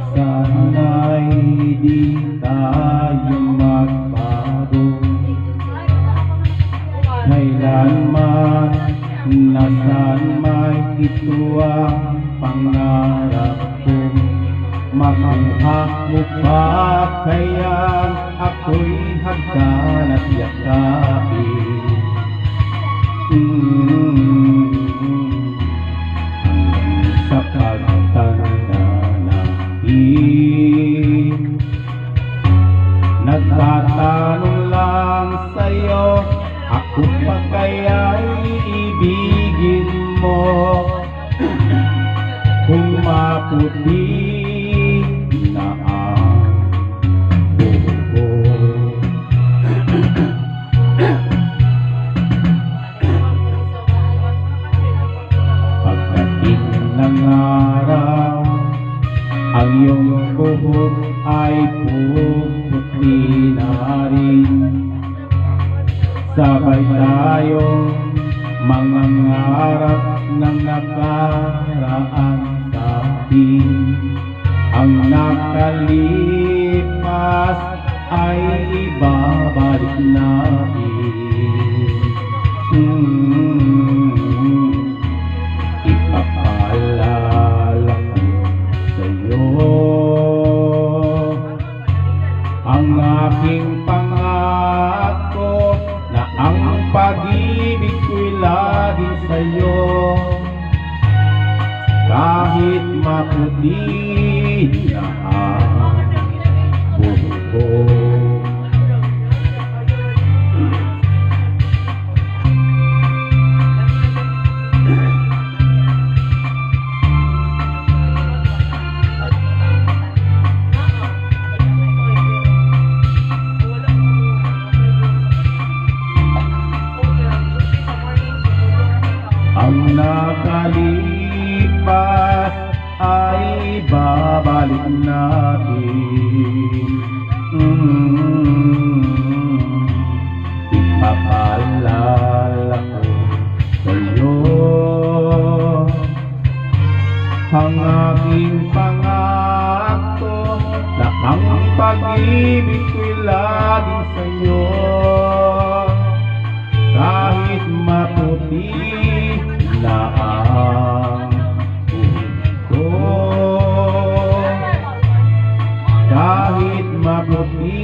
Sana'y di tayo magbago, kailanman nasaan may ito ang pangarap ko. Makuha mo pa kaya ako'y hagdan at yakapin. Sa pagtanda natin, nagtatanong lang sa'yo, ako pa kaya'y ibigin mo? Kung maputi na ang buhok pagdating ng araw, ang iyong buhok ay puputi na rin. Sabay tayong mangangarap ng nakaraan sa atin. Ang nakalipas ay ibabalik natin. Ipapaalala ko sa'yo ang aking pangako na ang pag-ibig ko'y laging sa'yo. Kahit maputi na ang buhok ko, ang nakalipas ay babalik natin. Ipapaalala ko sa'yo ang aking pangako na ang pag-ibig ko'y laging sa'yo. Kahit maputi na ang buhok ko, kahit maputi